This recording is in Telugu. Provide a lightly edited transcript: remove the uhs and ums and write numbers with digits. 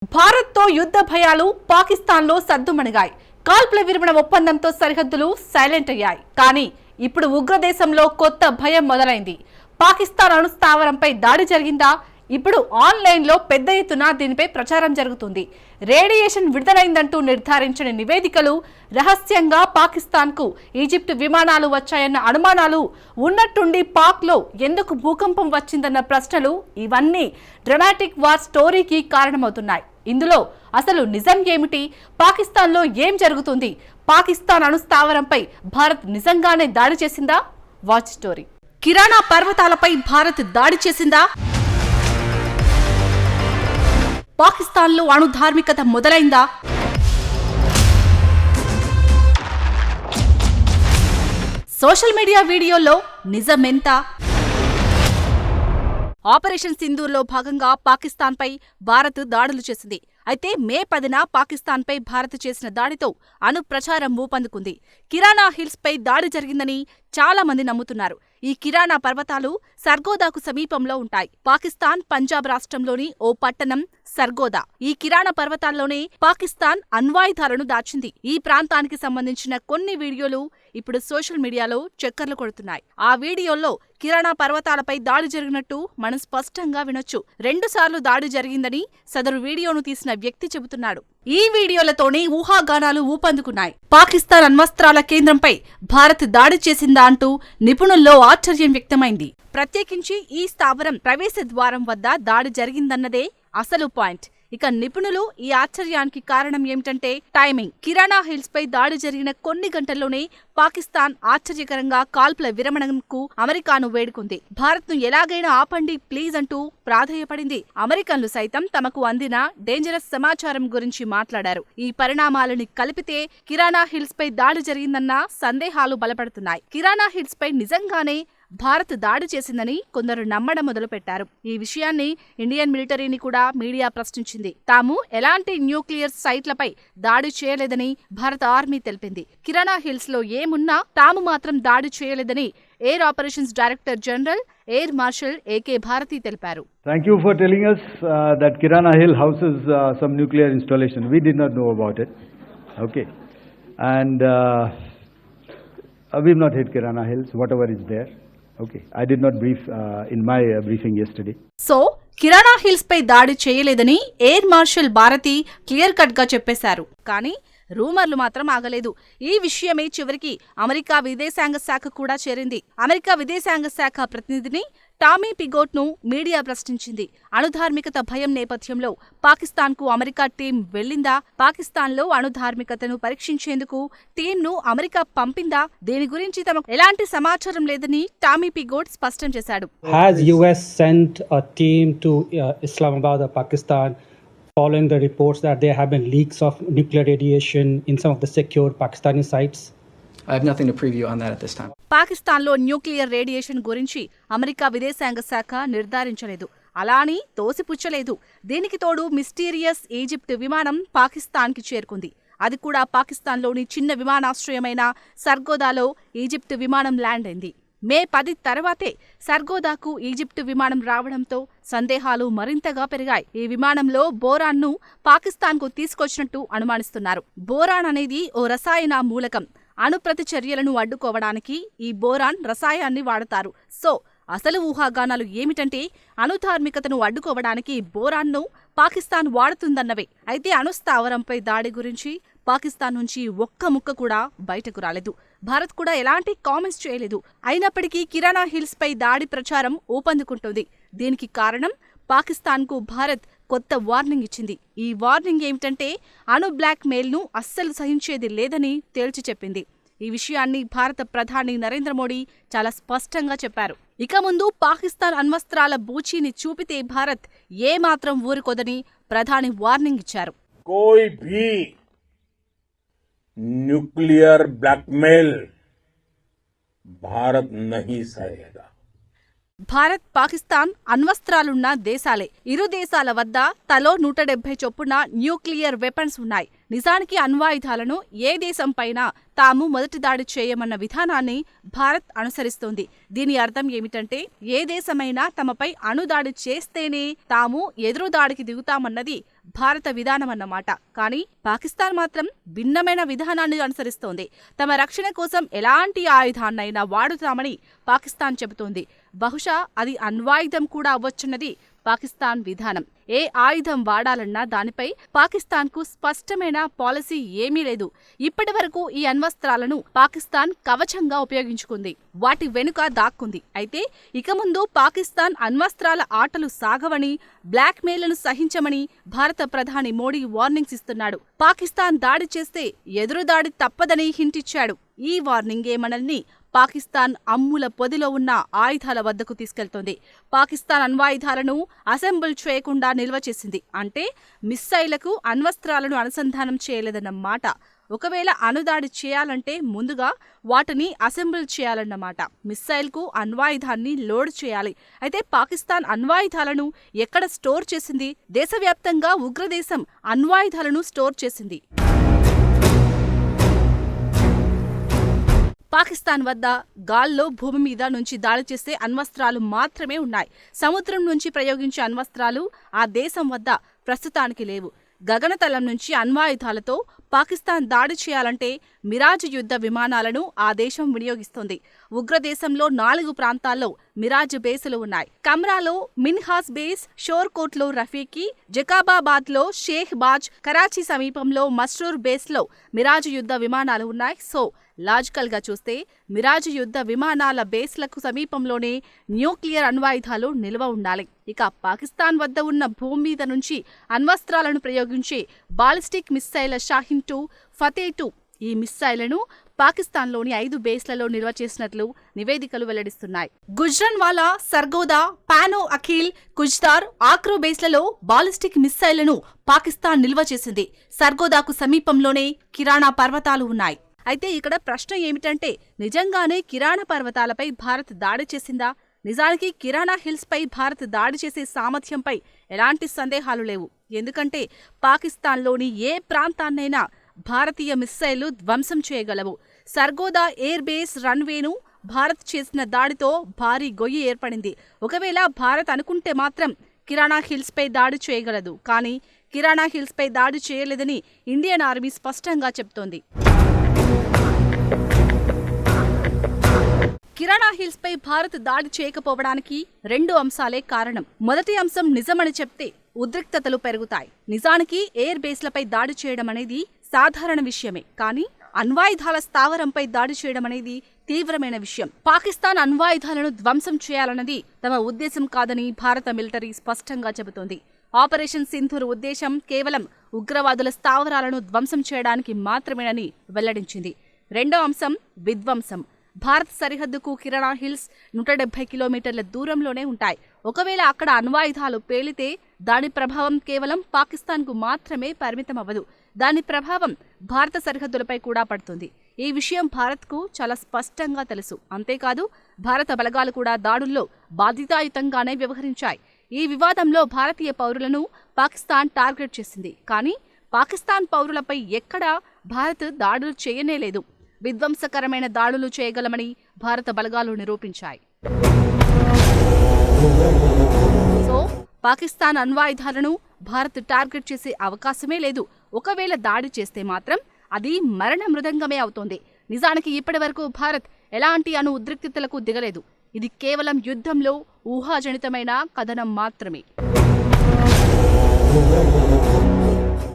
భారత్తో యుద్ధ భయాలు పాకిస్తాన్లో సద్దుమణిగాయి. కాల్పుల విరమణ ఒప్పందంతో సరిహద్దులు సైలెంట్ అయ్యాయి. కానీ ఇప్పుడు ఉగ్రదేశంలో కొత్త భయం మొదలైంది. పాకిస్తాన్ అణుస్థావరంపై దాడి జరిగిందా? ఇప్పుడు ఆన్లైన్లో పెద్ద ఎత్తున దీనిపై ప్రచారం జరుగుతుంది. రేడియేషన్ విడుదలైందంటూ నిర్ధారించిన నివేదికలు, రహస్యంగా పాకిస్తాన్కు ఈజిప్ట్ విమానాలు వచ్చాయన్న అనుమానాలు, ఉన్నట్టుండి పాక్లో ఎందుకు భూకంపం వచ్చిందన్న ప్రశ్నలు, ఇవన్నీ డ్రామాటిక్ వార్ స్టోరీకి కారణమవుతున్నాయి. ఇందులో అసలు నిజం ఏమిటి? పాకిస్తాన్లో ఏం జరుగుతుంది? పాకిస్తాన్ అణుస్థావరంపై భారత్ నిజంగానే దాడి చేసిందా? Watch story. కిరాణా పర్వతాలపై భారత్ దాడి చేసిందా? పాకిస్తాన్లో అణుధార్మికత మొదలైందా? సోషల్ మీడియా వీడియోల్లో నిజమెంత? ఆపరేషన్ సింధూర్లో భాగంగా పాకిస్తాన్పై భారత్ దాడులు చేసింది. అయితే మే 10న పాకిస్తాన్పై భారత్ చేసిన దాడితో అణు ప్రచారం ఊపందుకుంది. కిరాణా హిల్స్పై దాడి జరిగిందని చాలా మంది నమ్ముతున్నారు. ఈ కిరాణా పర్వతాలు సర్గోదాకు సమీపంలో ఉంటాయి. పాకిస్తాన్ పంజాబ్ రాష్ట్రంలోని ఓ పట్టణం సర్గోదా. ఈ కిరాణా పర్వతాల్లోనే పాకిస్తాన్ అణ్వాయుధాలను దాచింది. ఈ ప్రాంతానికి సంబంధించిన కొన్ని వీడియోలు ఇప్పుడు సోషల్ మీడియాలో చక్కర్లు కొడుతున్నాయి. ఆ వీడియోల్లో కిరాణా పర్వతాలపై దాడి జరిగినట్టు మనం స్పష్టంగా వినొచ్చు. 2 సార్లు దాడి జరిగిందని సదరు వీడియోను తీసిన వ్యక్తి చెబుతున్నాడు. ఈ వీడియోలతోనే ఊహాగానాలు ఊపందుకున్నాయి. పాకిస్తాన్ అణ్వస్త్రాల కేంద్రంపై భారత్ దాడి చేసిందా అంటూ నిపుణుల్లో ఆశ్చర్యం వ్యక్తమైంది. ప్రత్యేకించి ఈ స్థావరం ప్రవేశ ద్వారం వద్ద దాడి జరిగిందన్నదే అసలు పాయింట్. ఇక నిపుణులు ఈ ఆశ్చర్యానికి కారణం ఏమిటంటే టైమింగ్. కిరాణా హిల్స్ పై దాడి జరిగిన కొన్ని గంటల్లోనే పాకిస్తాన్ ఆశ్చర్యకరంగా కాల్పుల విరమణకు అమెరికాను వేడుకుంది. భారత్ ను ఎలాగైనా ఆపండి ప్లీజ్ అంటూ ప్రాధేయపడింది. అమెరికన్లు సైతం తమకు అందిన డేంజరస్ సమాచారం గురించి మాట్లాడారు. ఈ పరిణామాలని కలిపితే కిరాణా హిల్స్ పై దాడి జరిగిందన్న సందేహాలు బలపడుతున్నాయి. కిరాణా హిల్స్ పై నిజంగానే భారత్ దాడి చేసిందని కొందరు నమ్మడం మొదలుపెట్టారు. ఈ విషయాన్ని ఇండియన్ మిలిటరీని కూడా మీడియా ప్రశ్నించింది. తాము ఎలాంటి న్యూక్లియర్ సైట్లపై దాడి చేయలేదని భారత ఆర్మీ తెలిపింది. కిరాణా హిల్స్ లో ఏమున్నా తాము మాత్రం దాడి చేయలేదని air operations director general air marshal AK Bharati తెలిపారు. Thank you for telling us that Kirana Hill houses some nuclear installation. We did not know about it. Okay. And we've not hit Kirana Hills, whatever is there. Okay, I did not brief in my briefing yesterday. So Kirana hills పై దాడి చేయలేదని air marshal Bharti clear cut గా చెప్పేశారు. కానీ రూమర్లు మాత్రం ఆగలేదు. ఈ విషయమే చివరికి అమెరికా విదేశాంగ శాఖ కూడా చేరింది. అమెరికా విదేశాంగ శాఖ ప్రతినిధిని టామీ పిగోట్ ను మీడియా ప్రశ్నించింది. అణుధార్మికత భయం నేపథ్యంలో పాకిస్తాన్ కు అమెరికా టీం వెళ్లిందా? పాకిస్తాన్లో అణుధార్మికతను పరీక్షించేందుకు టీంను అమెరికా పంపిందా? దీని గురించి తమకు ఎలాంటి సమాచారం లేదని టామీ పిగోట్ స్పష్టం చేశాడు. Has US sent a team to Islamabad or Pakistan following the reports that there have been leaks of nuclear radiation in some of the secure Pakistani sites? I have nothing to preview on that at this time. పాకిస్తాన్లో న్యూక్లియర్ రేడియేషన్ గురించి అమెరికా విదేశాంగ శాఖ నిర్ధారించలేదు. అలా అని తోసిపుచ్చలేదు. దీనికి తోడు మిస్టీరియస్ ఈజిప్ట్ విమానం పాకిస్తాన్కి చేరుకుంది. అది కూడా పాకిస్తాన్లోని చిన్న విమానాశ్రయమైన సర్గోదాలో ఈజిప్ట్ విమానం ల్యాండ్ అయింది. మే 10 తర్వాతే సర్గోదాకు ఈజిప్టు విమానం రావడంతో సందేహాలు మరింతగా పెరిగాయి. ఈ విమానంలో బోరాన్ను పాకిస్తాన్కు తీసుకొచ్చినట్టు అనుమానిస్తున్నారు. బోరాన్ అనేది ఓ రసాయన మూలకం. అణు ప్రతిచర్యలను అడ్డుకోవడానికి ఈ బోరాన్ రసాయాన్ని వాడతారు. సో అసలు ఊహాగానాలు ఏమిటంటే అణుధార్మికతను అడ్డుకోవడానికి బోరాన్ను పాకిస్తాన్ వాడుతుందన్నవే. అయితే అణుస్థావరంపై దాడి గురించి పాకిస్తాన్ నుంచి ఒక్క ముక్క కూడా బయటకు రాలేదు. భారత్ కూడా ఎలాంటి కామెంట్స్ చేయలేదు. అయినప్పటికీ కిరాణా హిల్స్ పై దాడి ప్రచారం ఊపందుకుంటోంది. దీనికి కారణం పాకిస్తాన్కు భారత్ కొత్త వార్నింగ్ ఇచ్చింది. ఈ వార్నింగ్ ఏమిటంటే అణు బ్లాక్ మెయిల్ ను అస్సలు సహించేది లేదని తేల్చి చెప్పింది. ఈ విషయాన్ని భారత ప్రధాని నరేంద్ర మోడీ చాలా స్పష్టంగా చెప్పారు. ఇక ముందు పాకిస్తాన్ అణ్వస్త్రాల బూచీని చూపితే భారత్ ఏమాత్రం ఊరుకోదని ప్రధాని వార్నింగ్ ఇచ్చారు. कोई भी न्यूक्लियर ब्लैकमेल भारत नहीं सहेगा. భారత్, పాకిస్తాన్ అణ్వస్త్రాలున్న దేశాలే. ఇరు దేశాల వద్ద తలో 170 చొప్పున న్యూక్లియర్ వెపన్స్ ఉన్నాయి. నిజానికి అణ్వాయుధాలను ఏ దేశంపైనా తాము మొదటి దాడి చేయమన్న విధానాన్ని భారత్ అనుసరిస్తోంది. దీని అర్థం ఏమిటంటే ఏ దేశమైనా తమపై అణుదాడి చేస్తేనే తాము ఎదురుదాడికి దిగుతామన్నది భారత విధానమన్నమాట. కానీ పాకిస్తాన్ మాత్రం భిన్నమైన విధానాన్ని అనుసరిస్తోంది. తమ రక్షణ కోసం ఎలాంటి ఆయుధాన్నైనా వాడుతామని పాకిస్తాన్ చెబుతోంది. బహుశా అది అణ్వాయుధం కూడా అవ్వొచ్చున్నది పాకిస్తాన్ విధానం. ఏ ఆయుధం వాడాలన్నా దానిపై పాకిస్తాన్కు స్పష్టమైన పాలసీ ఏమీ లేదు. ఇప్పటి వరకు ఈ అణ్వస్త్రాలను పాకిస్తాన్ కవచంగా ఉపయోగించుకుంది, వాటి వెనుక దాక్కుంది. అయితే ఇక ముందు పాకిస్తాన్ అణ్వస్త్రాల ఆటలు సాగవని, బ్లాక్ మెయిల్లను సహించమని భారత ప్రధాని మోడీ వార్నింగ్స్ ఇస్తున్నాడు. పాకిస్తాన్ దాడి చేస్తే ఎదురుదాడి తప్పదని హింటిచ్చాడు. ఈ వార్నింగే మనల్ని పాకిస్తాన్ అమ్ముల పొదిలో ఉన్న ఆయుధాల వద్దకు తీసుకెళ్తోంది. పాకిస్తాన్ అణ్వాయుధాలను అసెంబుల్ చేయకుండా నిల్వ చేసింది. అంటే మిస్సైళ్లకు అణ్వస్త్రాలను అనుసంధానం చేయలేదన్నమాట. ఒకవేళ అణుదాడి చేయాలంటే ముందుగా వాటిని అసెంబుల్ చేయాలన్నమాట. మిస్సైల్కు అణ్వాయుధాన్ని లోడ్ చేయాలి. అయితే పాకిస్తాన్ అణ్వాయుధాలను ఎక్కడ స్టోర్ చేసింది? దేశవ్యాప్తంగా ఉగ్రదేశం అణ్వాయుధాలను స్టోర్ చేసింది. పాకిస్తాన్ వద్ద గాల్లో, భూమి మీద నుంచి దాడి చేసే అణ్వస్త్రాలు మాత్రమే ఉన్నాయి. సముద్రం నుంచి ప్రయోగించే అణ్వస్త్రాలు ఆ దేశం వద్ద ప్రస్తుతానికి లేవు. గగనతలం నుంచి అణ్వాయుధాలతో పాకిస్తాన్ దాడి చేయాలంటే మిరాజ్ యుద్ధ విమానాలను ఆ దేశం వినియోగిస్తోంది. ఉగ్రదేశంలో 4 ప్రాంతాల్లో మిరాజ్ బేసులు ఉన్నాయి. కమ్రాలో మిన్హాస్ బేస్, షోర్కోట్లో రఫీకి, జకాబాబాద్లో షేక్ బాజ్, కరాచీ సమీపంలో మస్రూర్ బేస్లో మిరాజ్ యుద్ధ విమానాలు ఉన్నాయి. సో లాజికల్ గా చూస్తే మిరాజ్ యుద్ధ విమానాల బేస్లకు సమీపంలోనే న్యూక్లియర్ అణ్వాయుధాలు నిల్వ ఉండాలి. ఇక పాకిస్తాన్ వద్ద ఉన్న భూమి మీద నుంచి అణ్వస్త్రాలను ప్రయోగించే బాలిస్టిక్ మిస్సైల్ షాహిన్ 2, ఫతే 2 ఈ మిస్సైళ్లను పాకిస్తాన్లోని 5 బేస్లలో నిల్వ చేసినట్లు నివేదికలు వెల్లడిస్తున్నాయి. గుజ్రన్వాలా, సర్గోదా, పానో అఖిల్, కుజ్దార్, ఆక్రో బేస్లలో బాలిస్టిక్ మిస్సైళ్లను పాకిస్తాన్ నిల్వ చేసింది. సర్గోదాకు సమీపంలోనే కిరాణా పర్వతాలు ఉన్నాయి. అయితే ఇక్కడ ప్రశ్న ఏమిటంటే, నిజంగానే కిరాణా పర్వతాలపై భారత్ దాడి చేసిందా? నిజానికి కిరాణా హిల్స్ పై భారత్ దాడి చేసే సామర్థ్యంపై ఎలాంటి సందేహాలు లేవు. ఎందుకంటే పాకిస్తాన్లోని ఏ ప్రాంతాన్నైనా భారతీయ మిస్సైళ్లు ధ్వంసం చేయగలవు. సర్గోదా ఎయిర్ బేస్ రన్వేను భారత్ చేసిన దాడితో భారీ గొయ్యి ఏర్పడింది. ఒకవేళ భారత్ అనుకుంటే మాత్రం కిరాణా హిల్స్ పై దాడి చేయగలదు. కానీ కిరాణా హిల్స్ పై దాడి చేయలేదని ఇండియన్ ఆర్మీ స్పష్టంగా చెప్తోంది. కిరాణా హిల్స్ పై భారత్ దాడి చేయకపోవడానికి 2 అంశాలే కారణం. మొదటి అంశం నిజమని చెప్తే ఉద్రిక్తతలు పెరుగుతాయి. నిజానికి ఎయిర్ బేస్లపై దాడి చేయడం అనేది సాధారణ విషయమే. కానీ అణ్వాయుధాల స్థావరంపై దాడి చేయడం అనేది తీవ్రమైన విషయం. పాకిస్తాన్ అణ్వాయుధాలను ధ్వంసం చేయాలన్నది తమ ఉద్దేశం కాదని భారత మిలిటరీ స్పష్టంగా చెబుతోంది. ఆపరేషన్ సింధూర్ ఉద్దేశం కేవలం ఉగ్రవాదుల స్థావరాలను ధ్వంసం చేయడానికి మాత్రమేనని వెల్లడించింది. రెండో అంశం విధ్వంసం. భారత్ సరిహద్దుకు కిరాణా హిల్స్ 170 కిలోమీటర్ల దూరంలోనే ఉంటాయి. ఒకవేళ అక్కడ అణ్వాయుధాలు పేలితే దాని ప్రభావం కేవలం పాకిస్తాన్కు మాత్రమే పరిమితమవ్వదు. దాని ప్రభావం భారత సరిహద్దులపై కూడా పడుతుంది. ఈ విషయం భారత్కు చాలా స్పష్టంగా తెలుసు. అంతేకాదు భారత బలగాలు కూడా దాడుల్లో బాధ్యతాయుతంగానే వ్యవహరించాయి. ఈ వివాదంలో భారతీయ పౌరులను పాకిస్తాన్ టార్గెట్ చేసింది. కానీ పాకిస్తాన్ పౌరులపై ఎక్కడా భారత్ దాడులు చేయనేలేదు. విధ్వంసకరమైన దాడులు చేయగలమని భారత బలగాలు నిరూపించాయి. సో పాకిస్తాన్ అణ్వాయుధాలను భారత్ టార్గెట్ చేసే అవకాశమే లేదు. ఒకవేళ దాడి చేస్తే మాత్రం అది మరణ మృదంగమే అవుతోంది. నిజానికి ఇప్పటివరకు భారత్ ఎలాంటి అణు ఉద్రిక్తతలకు దిగలేదు. ఇది కేవలం యుద్ధంలో ఊహాజనితమైన కథనం మాత్రమే.